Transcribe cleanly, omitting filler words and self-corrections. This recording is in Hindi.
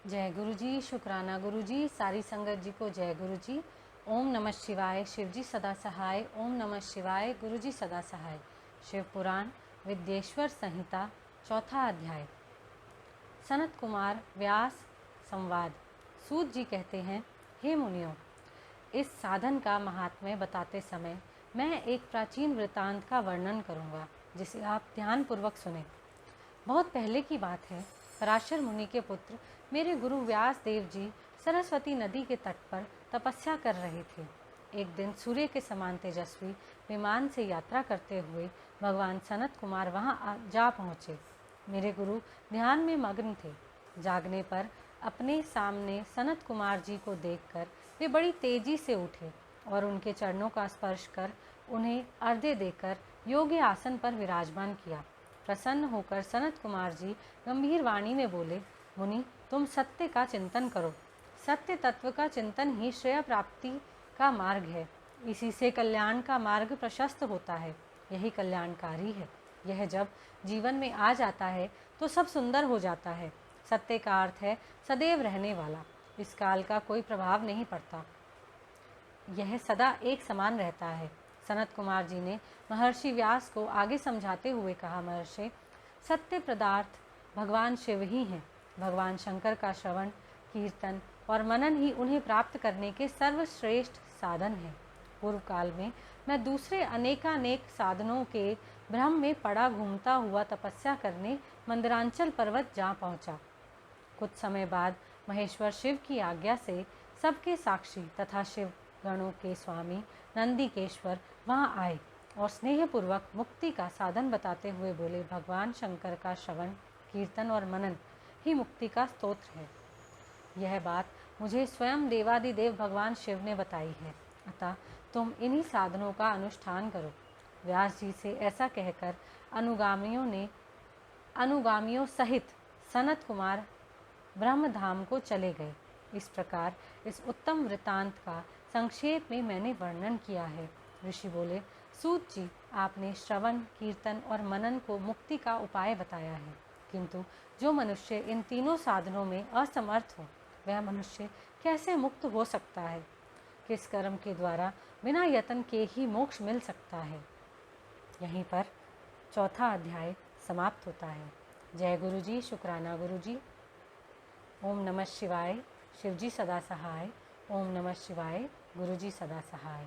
जय गुरु जी, शुक्राना गुरु जी, सारी संगत जी को जय गुरु जी। ओम नमः शिवाय, शिव जी सदा सहाय। ओम नमः शिवाय, गुरु जी सदा सहाय। शिव पुराण विद्येश्वर संहिता, चौथा अध्याय। सनत कुमार व्यास संवाद। सूत जी कहते हैं, हे मुनियों, इस साधन का महात्म्य बताते समय मैं एक प्राचीन वृतांत का वर्णन करूंगा, जिसे आप ध्यानपूर्वक सुने। बहुत पहले की बात है। पराशर मुनि के पुत्र मेरे गुरु व्यास देव जी सरस्वती नदी के तट पर तपस्या कर रहे थे। एक दिन सूर्य के समान तेजस्वी विमान से यात्रा करते हुए भगवान सनत कुमार वहां जा पहुँचे। मेरे गुरु ध्यान में मग्न थे। जागने पर अपने सामने सनत कुमार जी को देखकर वे बड़ी तेजी से उठे और उनके चरणों का स्पर्श कर उन्हें अर्घ्य देकर योग्य आसन पर विराजमान किया। प्रसन्न होकर सनत कुमार जी गंभीर वाणी में बोले, मुनि, तुम सत्य का चिंतन करो। सत्य तत्व का चिंतन ही श्रेय प्राप्ति का मार्ग है। इसी से कल्याण का मार्ग प्रशस्त होता है। यही कल्याणकारी है। यह जब जीवन में आ जाता है तो सब सुंदर हो जाता है। सत्य का अर्थ है सदैव रहने वाला। इस काल का कोई प्रभाव नहीं पड़ता। यह सदा एक समान रहता है। सनत कुमार जी ने महर्षि व्यास को आगे समझाते हुए कहा, महर्षि, सत्य पदार्थ भगवान शिव ही हैं। भगवान शंकर का श्रवण, कीर्तन और मनन ही उन्हें प्राप्त करने के सर्वश्रेष्ठ साधन हैं। पूर्व काल में मैं दूसरे अनेकानेक साधनों के भ्रम में पड़ा घूमता हुआ तपस्या करने मंदरांचल पर्वत जा पहुंचा। कुछ समय बाद महेश्वर शिव की आज्ञा से सबके साक्षी तथा शिव गणों के स्वामी नंदीकेश्वर वहां आए और स्नेहपूर्वक मुक्ति का साधन बताते हुए बोले, भगवान शंकर का श्रवण, कीर्तन और मनन ही मुक्ति का स्तोत्र है। यह बात मुझे स्वयं देवादिदेव भगवान शिव ने बताई है। अतः तुम इन्हीं साधनों का अनुष्ठान करो। व्यास जी से ऐसा कहकर अनुगामियों सहित सनत कुमार ब्रह्मधाम को चले गए। इस प्रकार इस उत्तम वृतांत का संक्षेप में मैंने वर्णन किया है। ऋषि बोले, सूत जी, आपने श्रवण, कीर्तन और मनन को मुक्ति का उपाय बताया है, किंतु जो मनुष्य इन तीनों साधनों में असमर्थ हो, वह मनुष्य कैसे मुक्त हो सकता है? किस कर्म के द्वारा बिना यत्न के ही मोक्ष मिल सकता है? यहीं पर चौथा अध्याय समाप्त होता है। जय गुरु जी, शुक्राना गुरु जी। ओम नमः शिवाय, शिव जी सदा सहाय। ओम नमः शिवाय, गुरु जी सदा सहाय।